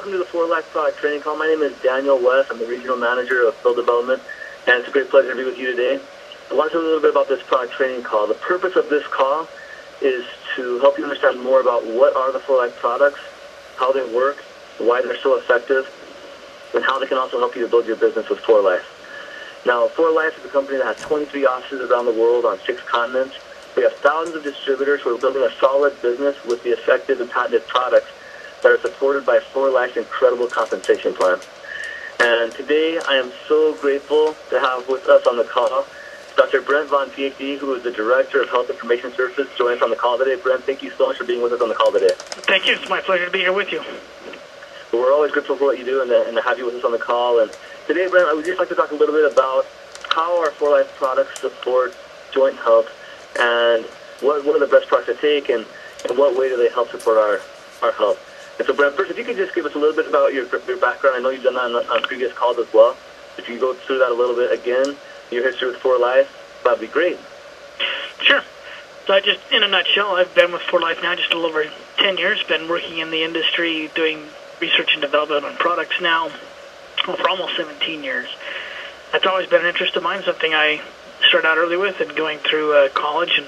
welcome to the For Life Product Training Call. My name is Daniel West. I'm the Regional Manager of Field Development, and it's a great pleasure to be with you today. I want to tell you a little bit about this product training call. The purpose of this call is to help you understand more about what are the For Life products, how they work, why they're so effective, and how they can also help you to build your business with For Life. Now, For Life is a company that has 23 offices around the world on 6 continents. We have thousands of distributors who are building a solid business with the effective and patented products that are supported by For Life's incredible compensation plan. And today, I am so grateful to have with us on the call Dr. Brent Vaughan, PhD, who is the Director of Health Information Services, joining us on the call today. Brent, thank you so much for being with us on the call today. Thank you. It's my pleasure to be here with you. Well, we're always grateful for what you do and to have you with us on the call. And today, Brent, I would just like to talk a little bit about how our For Life products support joint health and what are the best products to take and in what way do they help support our health. And so, Brent, first, if you could just give us a little bit about your background. I know you've done that on previous calls as well. If you go through that a little bit again, your history with For Life, that'd be great. Sure. So just in a nutshell, I've been with For Life now just a little over 10 years, been working in the industry doing research and development on products now for almost 17 years. That's always been an interest of mine, something I started out early with and going through college and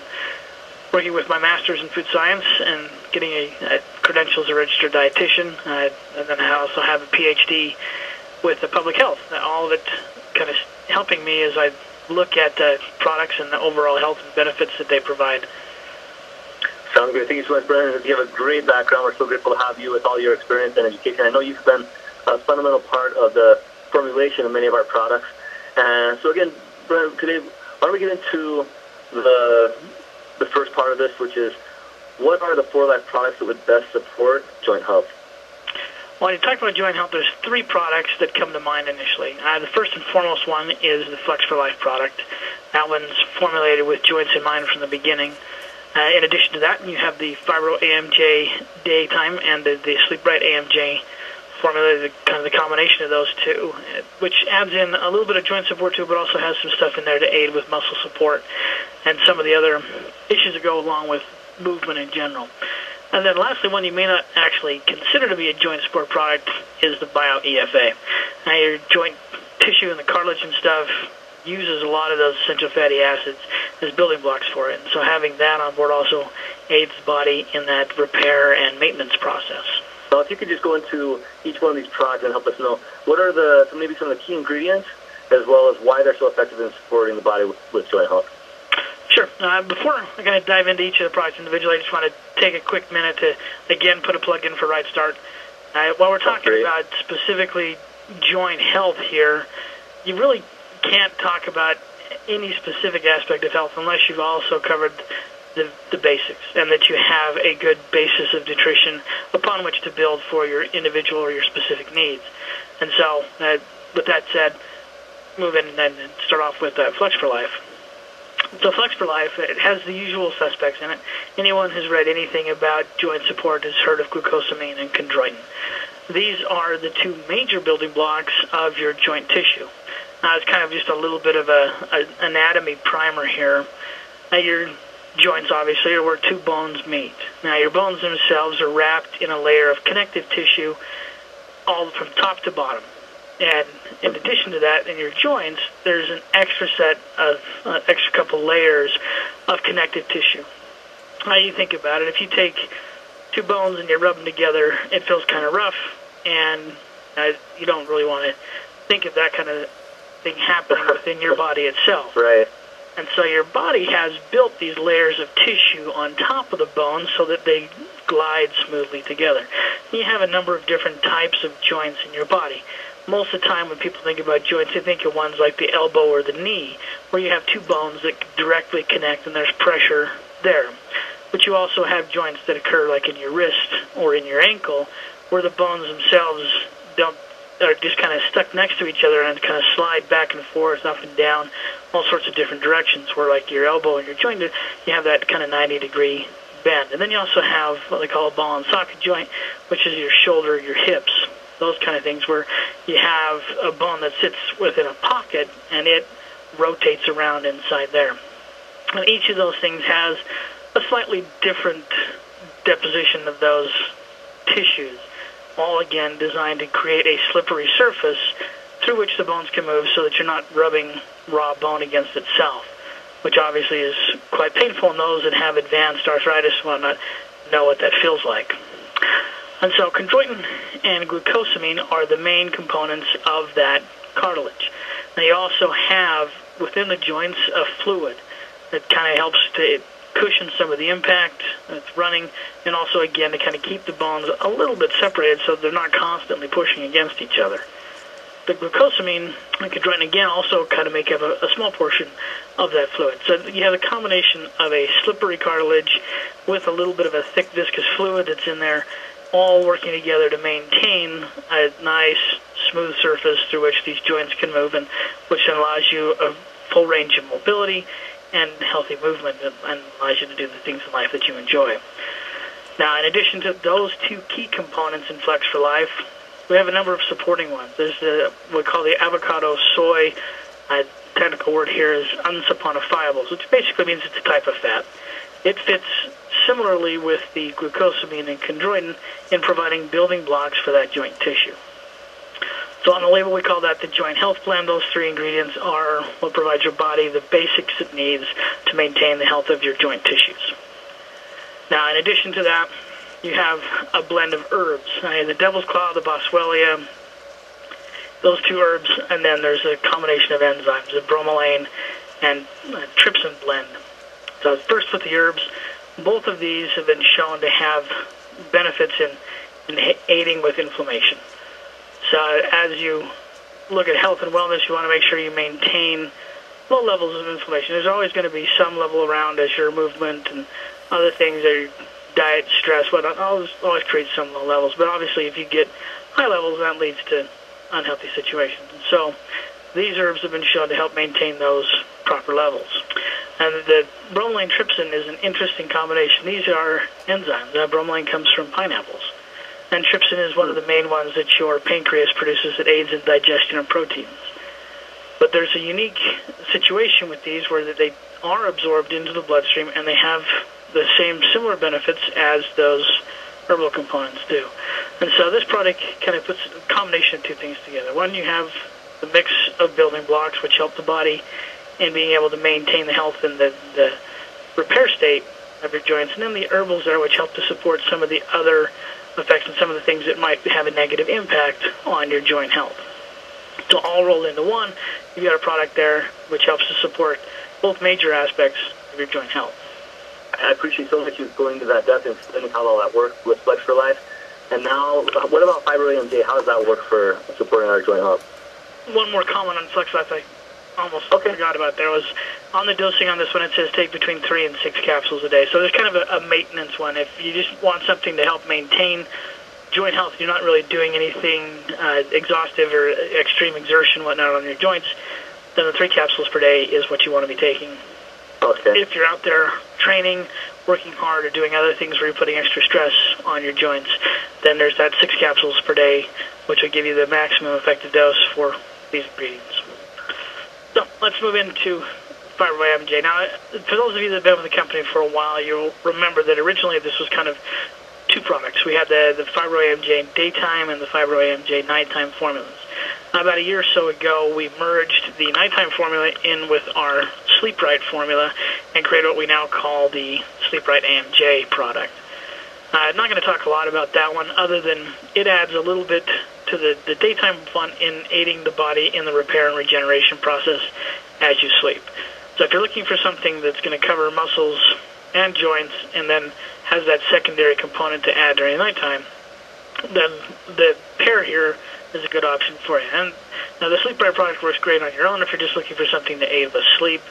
working with my master's in food science and getting a credential as a registered dietitian. And then I also have a PhD with the public health. All of it kind of helping me as I look at products and the overall health and benefits that they provide. Sounds good. Thank you so much, Brent. You have a great background. We're so grateful to have you with all your experience and education. I know you've been a fundamental part of the formulation of many of our products. And so again, Brent, today, why don't we get into the first part of this, which is what are the For Life products that would best support joint health? Well, when you talk about joint health, there's 3 products that come to mind initially. The first and foremost one is the Flex for Life product. That one's formulated with joints in mind from the beginning. In addition to that, you have the Fibro AMJ Daytime and the Sleep Bright AMJ formulated, kind of the combination of those two, which adds in a little bit of joint support too, but also has some stuff in there to aid with muscle support and some of the other issues that go along with movement in general. And then lastly, one you may not actually consider to be a joint support product is the BIOEFA. Now, your joint tissue and the cartilage and stuff uses a lot of those essential fatty acids as building blocks for it. And so having that on board also aids the body in that repair and maintenance process. Now, if you could just go into each one of these products and help us know what are maybe some of the key ingredients as well as why they're so effective in supporting the body with joint health. Sure. Before I'm going to dive into each of the products individually, I just want to take a quick minute to, again, put a plug in for Right Start. While we're talking about specifically joint health here, you really can't talk about any specific aspect of health unless you've also covered the basics and that you have a good basis of nutrition upon which to build for your individual or your specific needs. And so, with that said, move in and start off with Flex for Life. So Flex for Life, it has the usual suspects in it. Anyone who's read anything about joint support has heard of glucosamine and chondroitin. These are the 2 major building blocks of your joint tissue. It's kind of just a little bit of an anatomy primer here. Now, your joints, obviously, are where 2 bones meet. Now, your bones themselves are wrapped in a layer of connective tissue all from top to bottom. And in addition to that, in your joints, there's an extra set of extra couple layers of connective tissue. Now, you think about it, if you take 2 bones and you rub them together, it feels kind of rough, and you don't really want to think of that kind of thing happening within your body itself. Right. And so your body has built these layers of tissue on top of the bones so that they glide smoothly together. You have a number of different types of joints in your body. Most of the time when people think about joints, they think of ones like the elbow or the knee, where you have 2 bones that directly connect and there's pressure there. But you also have joints that occur like in your wrist or in your ankle, where the bones themselves are just kind of stuck next to each other and kind of slide back and forth, up and down, all sorts of different directions, where like your elbow and your joint, you have that kind of 90-degree bend. And then you also have what they call a ball and socket joint, which is your shoulder, your hips, those kind of things, where you have a bone that sits within a pocket and it rotates around inside there. And each of those things has a slightly different deposition of those tissues. all again designed to create a slippery surface through which the bones can move so that you're not rubbing raw bone against itself, which obviously is quite painful, and those that have advanced arthritis and whatnot know what that feels like. And so chondroitin and glucosamine are the main components of that cartilage. Now you also have within the joints a fluid that kind of helps to cushion some of the impact that's running, and also again to kind of keep the bones a little bit separated so they're not constantly pushing against each other. The glucosamine and chondroitin again also kind of make up a small portion of that fluid. So you have a combination of a slippery cartilage with a little bit of a thick viscous fluid that's in there, all working together to maintain a nice smooth surface through which these joints can move, and which then allows you a full range of mobility and healthy movement, and allows you to do the things in life that you enjoy. Now, in addition to those two key components in Flex for Life, we have a number of supporting ones. There's what we call the avocado soy, technical word here is unsaponifiables, which basically means it's a type of fat. It fits similarly with the glucosamine and chondroitin in providing building blocks for that joint tissue. So on the label we call that the Joint Health Blend. Those three ingredients are what provides your body the basics it needs to maintain the health of your joint tissues. Now, in addition to that, you have a blend of herbs. The Devil's Claw, the Boswellia, those two herbs, and then there's a combination of enzymes, a bromelain and trypsin blend. So first with the herbs, both of these have been shown to have benefits in aiding with inflammation. So as you look at health and wellness, you want to make sure you maintain low levels of inflammation. There's always going to be some level around as your movement and other things, or diet, stress, whatnot, always creates some low levels. But obviously if you get high levels, that leads to unhealthy situations. And so these herbs have been shown to help maintain those proper levels. And the bromelain trypsin is an interesting combination. These are enzymes. Bromelain comes from pineapples. And trypsin is one of the main ones that your pancreas produces that aids in digestion of proteins. But there's a unique situation with these where they are absorbed into the bloodstream, and they have the same similar benefits as those herbal components do. And so this product kind of puts a combination of two things together. One, you have the mix of building blocks which help the body in being able to maintain the health and the repair state of your joints, and then the herbals there which help to support some of the other effects and some of the things that might have a negative impact on your joint health. So all rolled into one, you've got a product there which helps to support both major aspects of your joint health. I appreciate so much you going into that depth and explaining how all that works with Flex for Life. And now, what about Fibro AMJ? How does that work for supporting our joint health? One more comment on Flex Life I almost forgot about. There was, on the dosing on this one, it says take between 3 and 6 capsules a day. So there's kind of a maintenance one. If you just want something to help maintain joint health, you're not really doing anything exhaustive or extreme exertion, whatnot, on your joints, then the 3 capsules per day is what you want to be taking. Okay. If you're out there training, working hard, or doing other things where you're putting extra stress on your joints, then there's that 6 capsules per day, which will give you the maximum effective dose for these ingredients. So let's move into Fibro AMJ. Now, for those of you that have been with the company for a while, you'll remember that originally this was kind of 2 products. We had the Fibro AMJ daytime and the Fibro AMJ nighttime formulas. About a year or so ago, we merged the nighttime formula in with our Sleep Right formula and created what we now call the Sleep Right AMJ product. I'm not going to talk a lot about that one, other than it adds a little bit to the daytime fun in aiding the body in the repair and regeneration process as you sleep. So if you're looking for something that's going to cover muscles and joints and then has that secondary component to add during the nighttime, then the pair here is a good option for you. And now the Sleep Right product works great on your own if you're just looking for something to aid with sleep,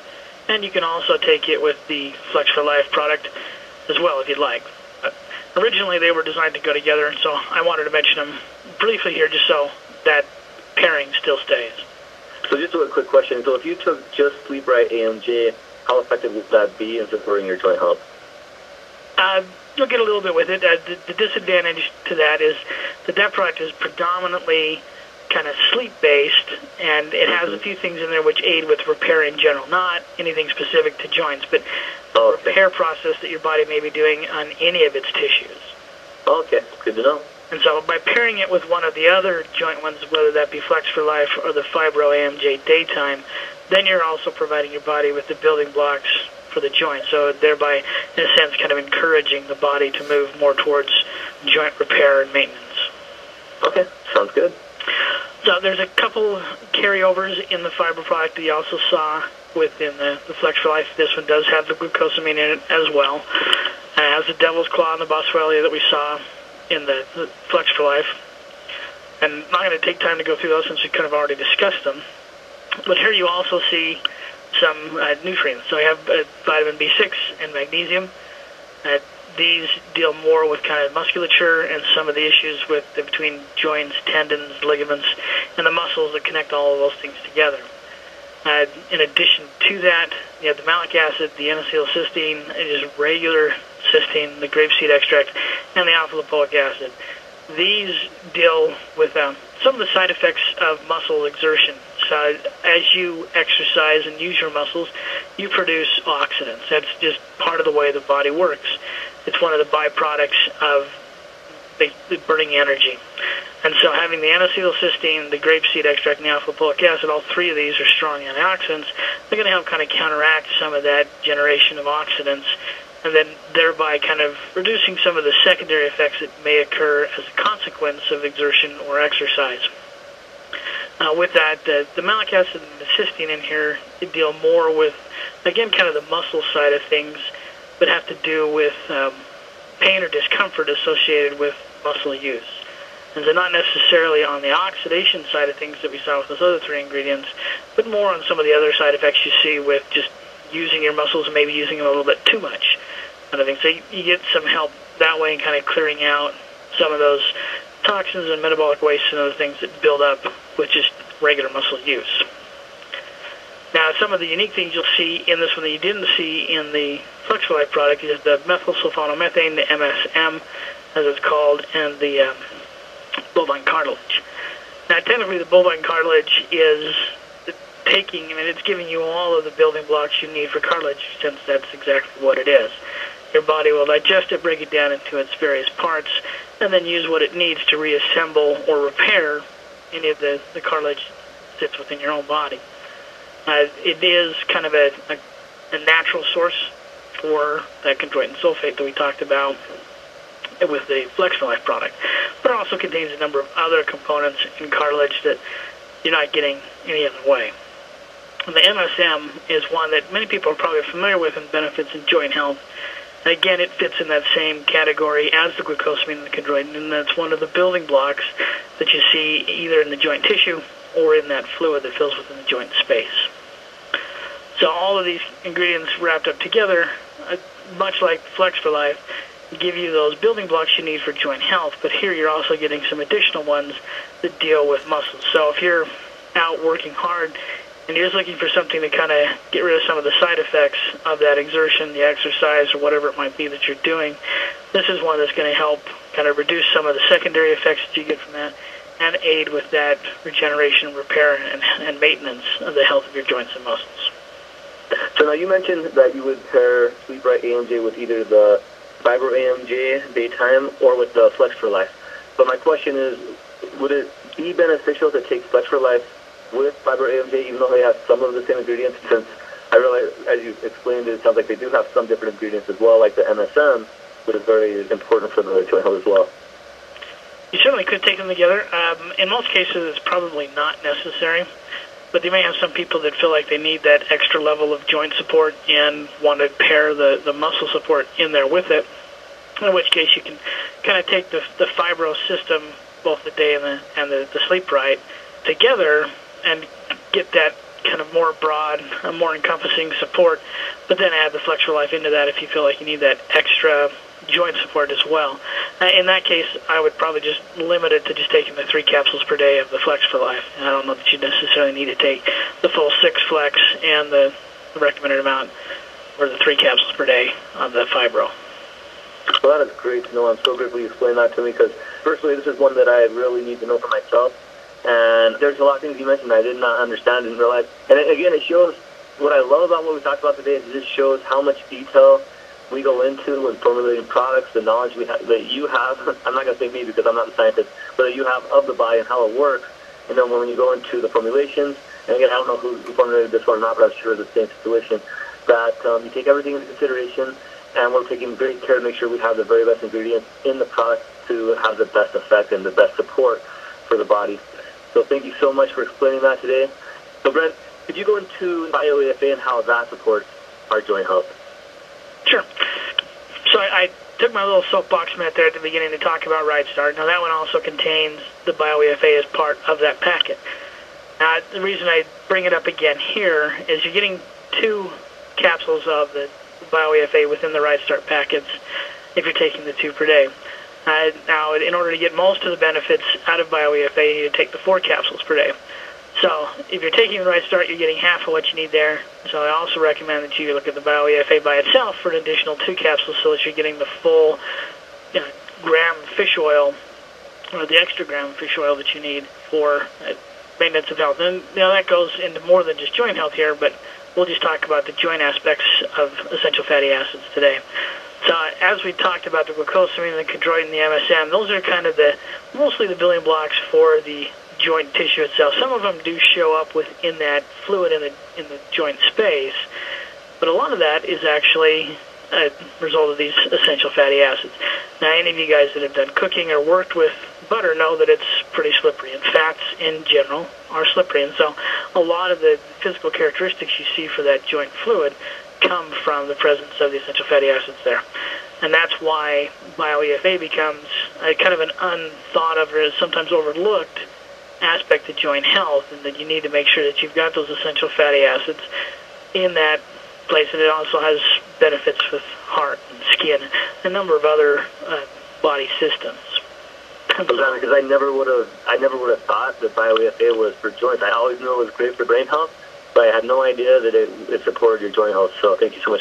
and you can also take it with the Flex for Life product as well if you'd like. But originally they were designed to go together, and so I wanted to mention them briefly here just so that pairing still stays. So just a quick question. So if you took just Sleep Right AMJ, how effective would that be in supporting your joint health? You'll get a little bit with it. The disadvantage to that is that product is predominantly kind of sleep-based, and it has a few things in there which aid with repair in general, not anything specific to joints, but the repair process that your body may be doing on any of its tissues. Okay, good to know. And so by pairing it with one of the other joint ones, whether that be Flex for Life or the Fibro AMJ Daytime, then you're also providing your body with the building blocks for the joint. So thereby, in a sense, kind of encouraging the body to move more towards joint repair and maintenance. Okay, sounds good. So there's a couple carryovers in the Fibro product that you also saw within the Flex for Life. This one does have the glucosamine in it as well. It has the Devil's Claw and the Boswellia that we saw in the Flex for Life. And I'm not going to take time to go through those since we kind of already discussed them. But here you also see some nutrients. So you have vitamin B6 and magnesium. These deal more with kind of musculature and some of the issues between joints, tendons, ligaments, and the muscles that connect all of those things together. In addition to that, you have the malic acid, the N-acetylcysteine, just regular cysteine, the grapeseed extract, and the alpha-lipoic acid. These deal with some of the side effects of muscle exertion. So as you exercise and use your muscles, you produce oxidants. That's just part of the way the body works. It's one of the byproducts of the burning energy. And so having the N-acetylcysteine, the grapeseed extract, and the alpha-lipoic acid, all three of these are strong antioxidants. They're going to help kind of counteract some of that generation of oxidants, and then thereby kind of reducing some of the secondary effects that may occur as a consequence of exertion or exercise. With that, the malic acid and the cysteine in here deal more with, again, kind of the muscle side of things, but have to do with pain or discomfort associated with muscle use. And so not necessarily on the oxidation side of things that we saw with those other three ingredients, but more on some of the other side effects you see with just using your muscles and maybe using them a little bit too much kind of thing. So you get some help that way in kind of clearing out some of those toxins and metabolic waste and other things that build up with just regular muscle use. Now, some of the unique things you'll see in this one that you didn't see in the Flex for Life product is the methylsulfonomethane, the MSM, as it's called, and the bovine cartilage. Now, technically, the bovine cartilage is it's giving you all of the building blocks you need for cartilage, since that's exactly what it is. Your body will digest it, break it down into its various parts, and then use what it needs to reassemble or repair any of the cartilage that sits within your own body. It is kind of a natural source for that chondroitin sulfate that we talked about with the Flex for Life product, but it also contains a number of other components in cartilage that you're not getting any other way. And the MSM is one that many people are probably familiar with and benefits in joint health. And again, it fits in that same category as the glucosamine and the chondroitin, and that's one of the building blocks that you see either in the joint tissue or in that fluid that fills within the joint space. So all of these ingredients wrapped up together, much like Flex for Life, give you those building blocks you need for joint health, but here you're also getting some additional ones that deal with muscles. So if you're out working hard and you're just looking for something to kind of get rid of some of the side effects of that exertion, the exercise, or whatever it might be that you're doing, this is one that's going to help kind of reduce some of the secondary effects that you get from that and aid with that regeneration, repair, and maintenance of the health of your joints and muscles. So now you mentioned that you would pair Fibro AMJ with either the Fibro AMJ Daytime or with the Flex for Life. But my question is, would it be beneficial to take Flex for Life with Fibro AMJ, even though they have some of the same ingredients? Since I realize, as you explained, it sounds like they do have some different ingredients as well, like the MSM, which is very important for the joint health as well. You certainly could take them together. In most cases, it's probably not necessary. But you may have some people that feel like they need that extra level of joint support and want to pair the muscle support in there with it, in which case you can kind of take the Fibro system, both the day and the sleep right, together and get that kind of more broad, more encompassing support, but then add the Flex for Life into that if you feel like you need that extra joint support as well. In that case, I would probably just limit it to just taking the 3 capsules per day of the Flex for Life. I don't know that you necessarily need to take the full 6 Flex and the recommended amount, or the 3 capsules per day of the Fibro. Well, that is great to know. I'm so grateful you explained that to me, because personally, this is one that I really need to know for myself. And there's a lot of things you mentioned I did not understand and realize. And again, it shows what I love about what we talked about today. Is it just shows how much detail we go into when formulating products, the knowledge that you have, I'm not going to say me because I'm not a scientist, but that you have of the body and how it works. And then when you go into the formulations, and again, I don't know who formulated this one or not, but I'm sure it's the same situation, that you take everything into consideration, and we're taking great care to make sure we have the very best ingredients in the product to have the best effect and the best support for the body. So thank you so much for explaining that today. So Brent, could you go into BIOEFA and how that supports our joint health? Sure. So I took my little soapbox minute there at the beginning to talk about Right Start. Now that one also contains the BIOEFA as part of that packet. Now the reason I bring it up again here is you're getting 2 capsules of the BIOEFA within the Right Start packets if you're taking the 2 per day. Now, in order to get most of the benefits out of BIOEFA, you need to take the 4 capsules per day. So, if you're taking the Right Start, you're getting half of what you need there. So I also recommend that you look at the BIOEFA by itself for an additional 2 capsules so that you're getting the full gram fish oil, or the extra gram fish oil that you need for maintenance of health. And that goes into more than just joint health here, but we'll just talk about the joint aspects of essential fatty acids today. So as we talked about the glucosamine, the chondroitin, the MSM, those are kind of mostly the building blocks for the joint tissue itself. Some of them do show up within that fluid in the joint space, but a lot of that is actually a result of these essential fatty acids. Now, any of you guys that have done cooking or worked with butter know that it's pretty slippery, and fats in general are slippery, and so a lot of the physical characteristics you see for that joint fluid come from the presence of the essential fatty acids there. And that's why BIOEFA becomes a kind of an unthought of or sometimes overlooked aspect of joint health, and that you need to make sure that you've got those essential fatty acids in that place. And it also has benefits with heart and skin, a number of other body systems. Because I never would have thought that BIOEFA was for joints. I always knew it was great for brain health, but I had no idea that it supported your joint health. So thank you so much.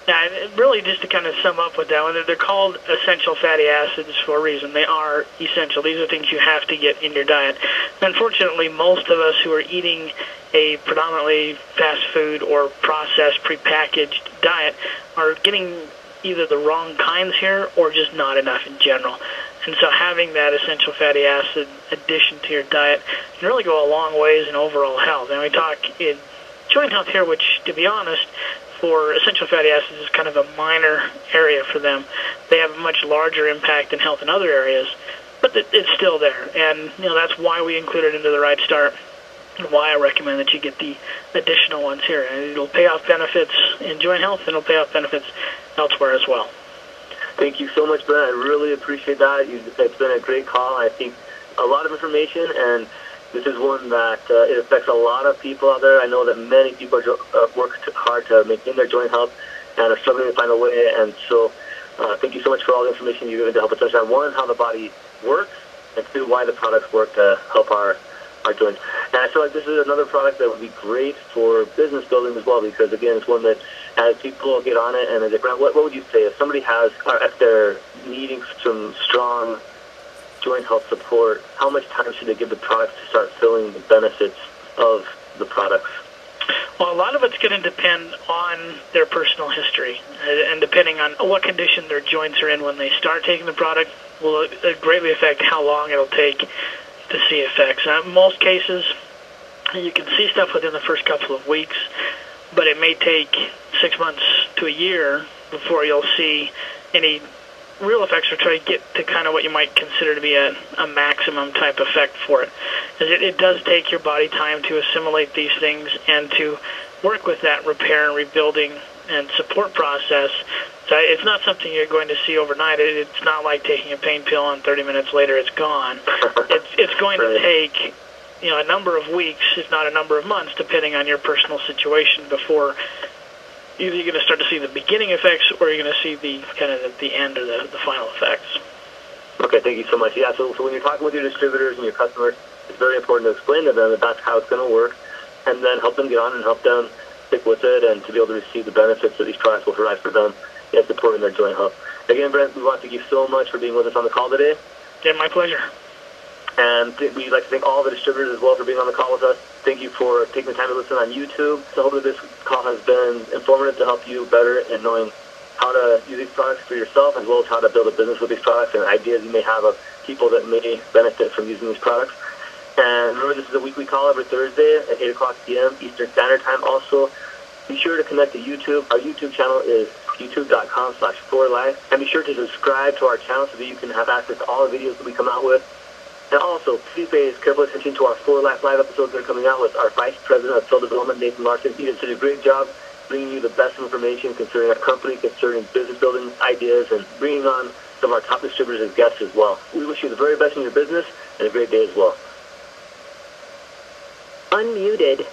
Now, really, just to kind of sum up with that one, they're called essential fatty acids for a reason. They are essential. These are things you have to get in your diet. Unfortunately, most of us who are eating a predominantly fast food or processed, prepackaged diet are getting either the wrong kinds here or just not enough in general. And so having that essential fatty acid addition to your diet can really go a long ways in overall health. And we talk in joint health here, which, to be honest, for essential fatty acids is kind of a minor area for them. They have a much larger impact in health in other areas, but it's still there. And that's why we include it into the Right Start, and why I recommend that you get the additional ones here. And it'll pay off benefits in joint health, and it'll pay off benefits elsewhere as well. Thank you so much, Brent. I really appreciate that. It's been a great call. I think a lot of information, and this is one that it affects a lot of people out there. I know that many people work hard to maintain their joint health and are struggling to find a way. And so thank you so much for all the information you've given to help us understand, 1, how the body works, and 2, why the products work to help our joints. And I feel like this is another product that would be great for business building as well, because, again, it's one that as people get on it, and as what would you say if somebody if they're needing some strong joint health support, how much time should they give the products to start feeling the benefits of the products? Well, a lot of it's going to depend on their personal history, and depending on what condition their joints are in when they start taking the product will greatly affect how long it'll take to see effects. In most cases, you can see stuff within the first couple of weeks, but it may take 6 months to a year before you'll see any real effects, or try to get to kind of what you might consider to be a maximum type effect for it. It does take your body time to assimilate these things and to work with that repair and rebuilding and support process. So it's not something you're going to see overnight. It's not like taking a pain pill and 30 minutes later it's gone. It's going to take a number of weeks, if not a number of months, depending on your personal situation, before either you're going to start to see the beginning effects or you're going to see the kind of the end or the final effects. Okay, thank you so much. Yeah, so when you're talking with your distributors and your customers, it's very important to explain to them that that's how it's going to work, and then help them get on and help them stick with it and to be able to receive the benefits that these products will provide for them in supporting their joint health. Again, Brent, we want to thank you so much for being with us on the call today. Yeah, my pleasure. And we'd like to thank all the distributors as well for being on the call with us. Thank you for taking the time to listen on YouTube. So hopefully this call has been informative to help you better in knowing how to use these products for yourself, as well as how to build a business with these products and ideas you may have of people that may benefit from using these products. And remember, this is a weekly call every Thursday at 8 o'clock p.m. Eastern Standard Time. Also, be sure to connect to YouTube. Our YouTube channel is youtube.com/4life. And be sure to subscribe to our channel so that you can have access to all the videos that we come out with. And also, please pay careful attention to our 4 Life Live episodes that are coming out with our Vice President of Field Development, Nathan Larson. He did such a great job bringing you the best information concerning our company, concerning business building ideas, and bringing on some of our top distributors as guests as well. We wish you the very best in your business and a great day as well. Unmuted.